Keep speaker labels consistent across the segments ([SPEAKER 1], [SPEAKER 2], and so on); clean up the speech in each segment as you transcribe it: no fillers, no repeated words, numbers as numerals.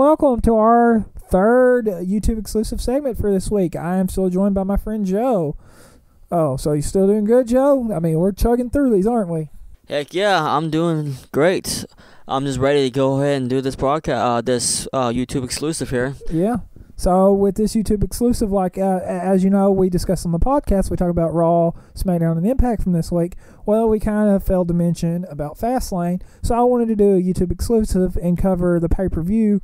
[SPEAKER 1] welcome to our third YouTube exclusive segment for this week. I am still joined by my friend Joe. Oh, so you still doing good, Joe? I mean, we're chugging through these, aren't we?
[SPEAKER 2] Heck yeah, I'm doing great. I'm just ready to go ahead and do this podcast, this YouTube exclusive here.
[SPEAKER 1] Yeah. So with this YouTube exclusive, as you know, we discussed on the podcast, we talk about Raw, SmackDown, and Impact from this week. Well, we kind of failed to mention about Fastlane, so I wanted to do a YouTube exclusive and cover the pay-per-view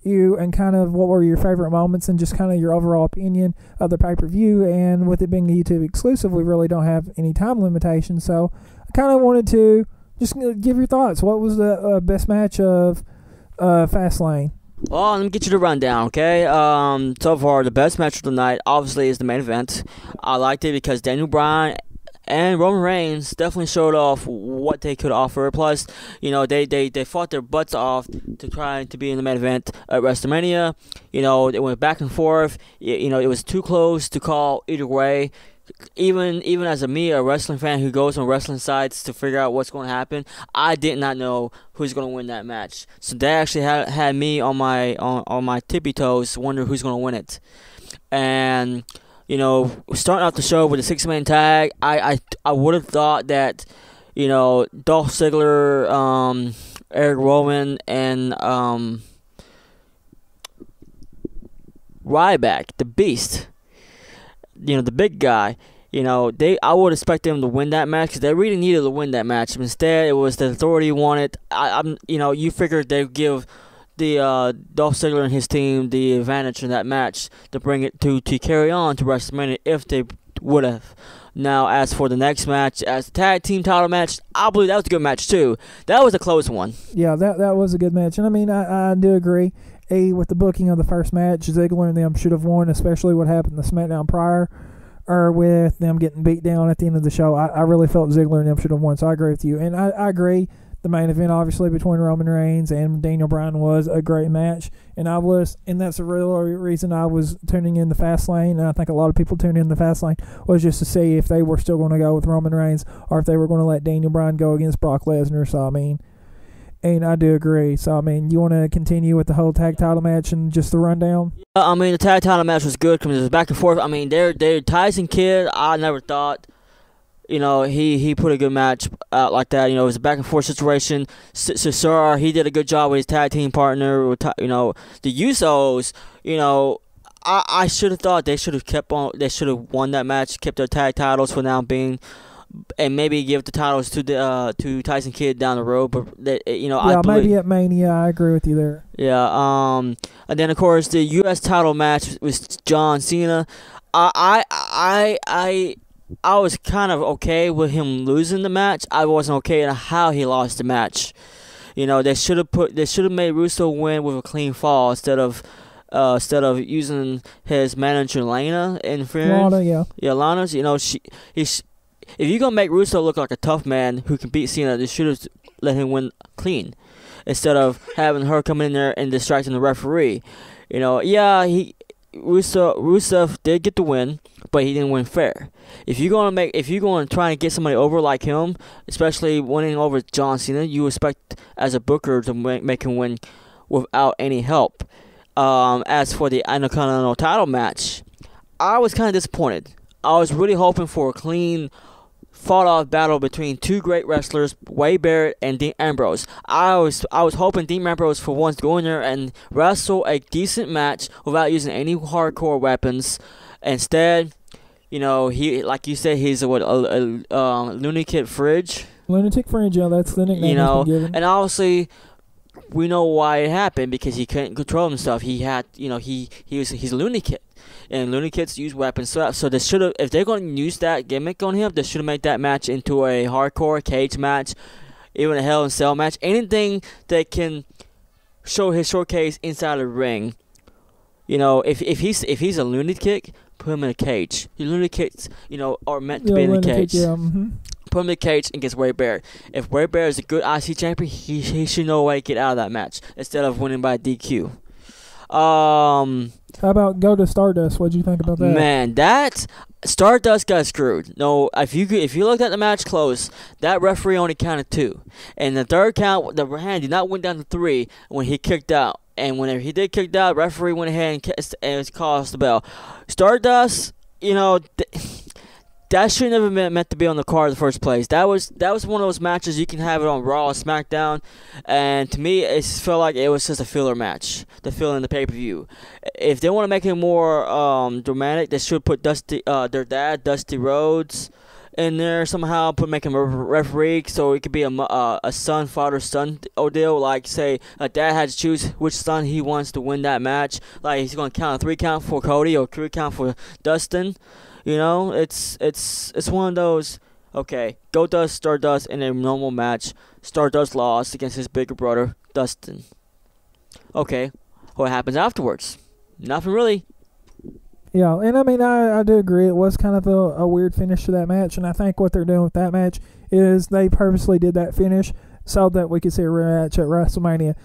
[SPEAKER 1] and kind of what were your favorite moments and just kind of your overall opinion of the pay-per-view. And with it being a YouTube exclusive, we really don't have any time limitations, so I kind of wanted to just give your thoughts. What was the best match of Fastlane?
[SPEAKER 2] Well, let me get you the rundown, okay? So far, the best match of the night, obviously, is the main event. I liked it because Daniel Bryan and Roman Reigns definitely showed off what they could offer. Plus, you know, they fought their butts off to try to be in the main event at WrestleMania. You know, they went back and forth. You know, it was too close to call either way. Even as a wrestling fan who goes on wrestling sites to figure out what's going to happen, I did not know who's going to win that match. So that actually had me on my tippy toes, wondering who's going to win it. And you know, starting off the show with a 6-man tag, I would have thought that, you know, Dolph Ziggler, Eric Rowan, and Ryback, the Beast. You know, the big guy, you know, I would expect them to win that match because they really needed to win that match. Instead, it was the Authority wanted. You know, you figured they'd give the Dolph Ziggler and his team the advantage in that match to bring it to carry on to WrestleMania if they would have. Now, as for the next match, as the tag team title match, I believe that was a good match too. That was a close one.
[SPEAKER 1] Yeah, that was a good match, and I mean, I do agree. With the booking of the first match, Ziggler and them should have won, especially what happened the SmackDown prior, or with them getting beat down at the end of the show. I really felt Ziggler and them should have won, so I agree with you. And I agree, the main event, obviously, between Roman Reigns and Daniel Bryan was a great match, and that's the real reason I was tuning in the Fastlane, and I think a lot of people tuned in the Fastlane, was just to see if they were still going to go with Roman Reigns, or if they were going to let Daniel Bryan go against Brock Lesnar. So, I mean, and I do agree. So, I mean, you want to continue with the whole tag title match and just the rundown?
[SPEAKER 2] I mean, the tag title match was good because it was back and forth. I mean, they're Tyson Kidd. I never thought, you know, he put a good match out like that. You know, it was a back and forth situation. Cesaro, he did a good job with his tag team partner. You know, the Usos. You know, I should have thought they should have kept on. They should have won that match, kept their tag titles for now being. And maybe give the titles to Tyson Kidd down the road, but you know,
[SPEAKER 1] yeah, maybe at Mania. I agree with you there.
[SPEAKER 2] Yeah. And then of course the U.S. title match was John Cena. I was kind of okay with him losing the match. I wasn't okay with how he lost the match. You know, they should have made Russo win with a clean fall instead of using his manager Lana interference.
[SPEAKER 1] Lana, yeah.
[SPEAKER 2] Yeah, Lana's. You know, if you're going to make Russo look like a tough man who can beat Cena, they should have let him win clean instead of having her come in there and distracting the referee. You know, yeah, Rusev did get the win, but he didn't win fair. If you're going to try and get somebody over like him, especially winning over John Cena, you expect as a booker to make him win without any help. As for the Intercontinental title match, I was kind of disappointed. I was really hoping for a clean fought-off battle between two great wrestlers, Wade Barrett and Dean Ambrose. I was hoping Dean Ambrose for once to go in there and wrestle a decent match without using any hardcore weapons. Instead, you know, he, like you said, he's a lunatic fridge.
[SPEAKER 1] Lunatic fridge, yeah, that's the nickname.
[SPEAKER 2] You know,
[SPEAKER 1] he's been given.
[SPEAKER 2] And obviously, we know why it happened because he couldn't control himself. He's a lunatic. And lunatics use weapons, so they should have. If they're going to use that gimmick on him, they should have made that match into a hardcore cage match, even a Hell in a Cell match. Anything that can show his showcase inside the ring. You know, if he's a lunatic, put him in a cage. The lunatics, you know, are meant to be in a cage.
[SPEAKER 1] Yeah, mm-hmm.
[SPEAKER 2] Put him in a cage against Wade Barrett. If Wade Barrett is a good IC champion, he should know a way to get out of that match instead of winning by DQ.
[SPEAKER 1] How about go to Stardust? What'd you think about that?
[SPEAKER 2] Man, that Stardust got screwed. No, if you looked at the match close, that referee only counted 2, and the third count, the hand did not went down to 3 when he kicked out. And whenever he did kicked out, referee went ahead and caused the bell. Stardust, that should never been meant to be on the card in the first place. That was one of those matches you can have it on Raw or SmackDown, and to me, it felt like it was just a filler match to fill in the pay-per-view. If they want to make it more dramatic, they should put their dad, Dusty Rhodes, in there somehow. Make him a referee, so it could be a son, father, son ordeal. Like, say a dad had to choose which son he wants to win that match. Like, he's going to count a 3 count for Cody or 3 count for Dustin. It's one of those. Okay, Goldust, Stardust in a normal match. Stardust lost against his bigger brother, Dustin. Okay, what happens afterwards? Nothing really.
[SPEAKER 1] Yeah, and I mean, I do agree. It was kind of a weird finish to that match, and I think what they're doing with that match is they purposely did that finish so that we could see a rematch at WrestleMania.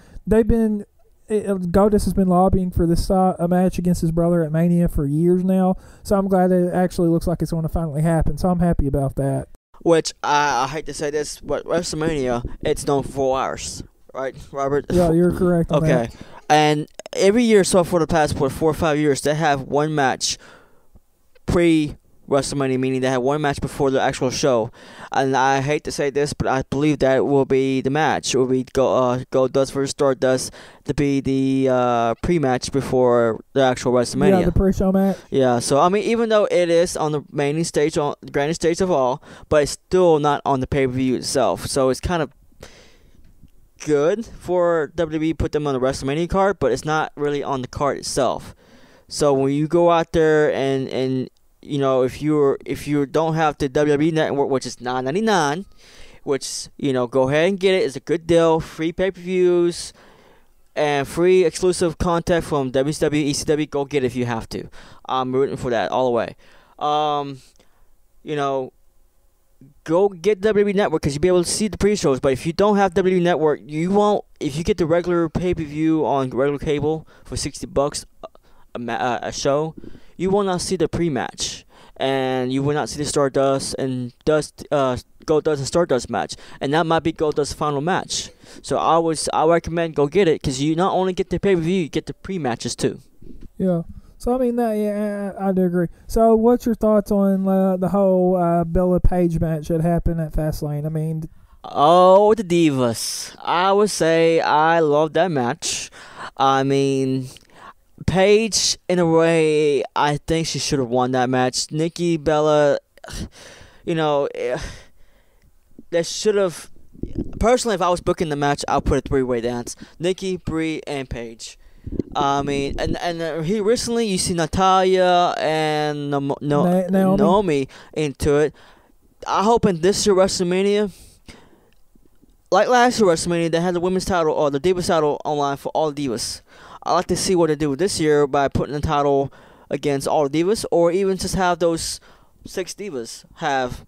[SPEAKER 1] Goldust has been lobbying for this a match against his brother at Mania for years now, so I'm glad it actually looks like it's going to finally happen, so I'm happy about that.
[SPEAKER 2] Which, I hate to say this, but WrestleMania, it's known for 4 hours, right, Robert?
[SPEAKER 1] Yeah, you're correct on that.
[SPEAKER 2] Okay, and every year so for the past 4 or 5 years, they have one match pre-WrestleMania, meaning they have one match before the actual show. And I hate to say this, but I believe that will be the match. It will be Goldust versus Stardust to be the pre-match before the actual WrestleMania.
[SPEAKER 1] Yeah, the pre-show match.
[SPEAKER 2] Yeah, so I mean, even though it is on the main stage, on the grandest stage of all, but it's still not on the pay-per-view itself. So it's kind of good for WWE put them on the WrestleMania card, but it's not really on the card itself. So when you go out there and if you don't have the WWE Network, which is $9.99, which go ahead and get it. It's a good deal. Free pay-per-views and free exclusive content from WCW, ECW. Go get it if you have to. I'm rooting for that all the way. Go get WWE Network because you'll be able to see the pre-shows. But if you don't have WWE Network, you won't. If you get the regular pay-per-view on regular cable for $60 a show, you will not see the pre-match, and you will not see the Stardust and Goldust and Stardust match, and that might be Goldust's final match. So I recommend go get it because you not only get the pay-per-view, you get the pre-matches too.
[SPEAKER 1] Yeah. So I mean, I do agree. So what's your thoughts on the whole Bella Page match that happened at Fastlane? I mean,
[SPEAKER 2] the Divas. I would say I love that match. I mean, Paige, in a way, I think she should have won that match. Nikki Bella, they should have. Personally, if I was booking the match, I'll put a 3-way dance: Nikki, Brie, and Paige. I mean, and he recently you see Natalya and Naomi into it. I hope in this year WrestleMania, like last year WrestleMania, they had the women's title or the Divas title online for all the Divas. I like to see what they do this year by putting the title against all the Divas, or even just have those 6 Divas have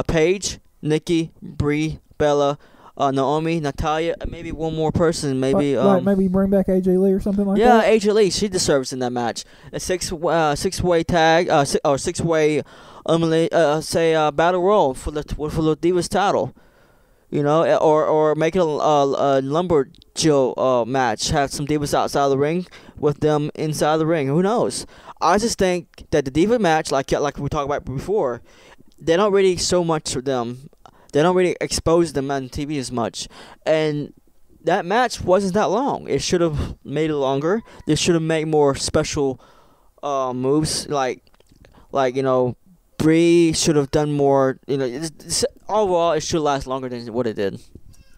[SPEAKER 2] Paige, Nikki, Brie, Bella, Naomi, Natalya, and maybe one more person. Maybe
[SPEAKER 1] maybe bring back AJ Lee or something like that.
[SPEAKER 2] Yeah, AJ Lee, she deserves in that match. A six-way tag, or 6-way battle royal for the Divas title. Or make it a lumberjill match. Have some Divas outside the ring with them inside the ring. Who knows? I just think that the Diva match, like we talked about before, they don't really show much of them. They don't really expose them on TV as much. And that match wasn't that long. It should have made it longer. They should have made more special moves, like Brie should have done more. Overall, it should last longer than what it did.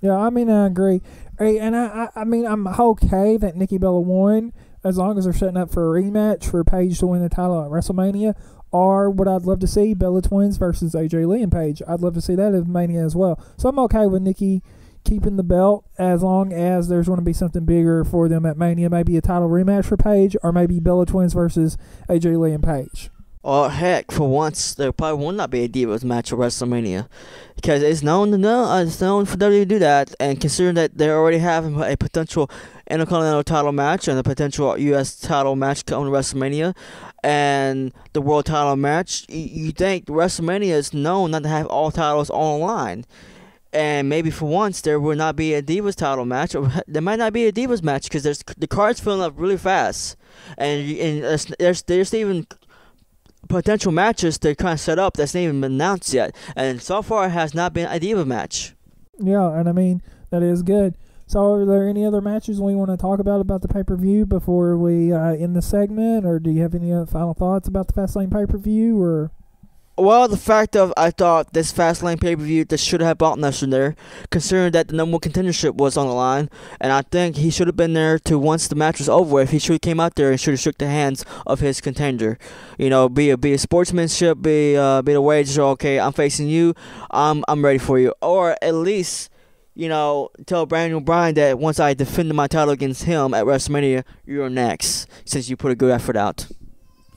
[SPEAKER 1] Yeah, I mean, I agree. And I mean, I'm okay that Nikki Bella won as long as they're setting up for a rematch for Paige to win the title at WrestleMania. Or what I'd love to see, Bella Twins versus AJ Lee and Paige. I'd love to see that at Mania as well. So I'm okay with Nikki keeping the belt as long as there's going to be something bigger for them at Mania. Maybe a title rematch for Paige, or maybe Bella Twins versus AJ Lee and Paige.
[SPEAKER 2] Or heck, for once, there probably will not be a Divas match at WrestleMania, because it's known for WWE to do that. And considering that they already have a potential Intercontinental title match and a potential U.S. title match coming to WrestleMania, and the World title match, you think WrestleMania is known not to have all titles on the line. and maybe for once there will not be a Divas title match, or there might not be a Divas match because the card's filling up really fast, and there's even potential matches they're kind of set up that's not even been announced yet, and so far it has not been a Diva match.
[SPEAKER 1] Yeah, and I mean, that is good. So are there any other matches we want to talk about the pay-per-view before we end the segment, or do you have any other final thoughts about the Fastlane pay-per-view? Or
[SPEAKER 2] Well, the fact of I thought this Fastlane pay-per-view that should have brought Lesnar there, considering that the number one contendership was on the line, and I think he should have been there to once the match was over with. He should have came out there and should have shook the hands of his contender. You know, be a sportsmanship, be the wager. Okay, I'm facing you. I'm ready for you, or at least, you know, tell Daniel Bryan that once I defended my title against him at WrestleMania, you're next, since you put a good effort out.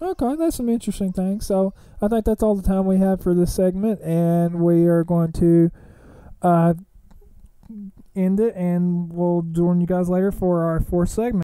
[SPEAKER 1] okay, that's some interesting things. So I think that's all the time we have for this segment, and we are going to end it, and we'll join you guys later for our fourth segment.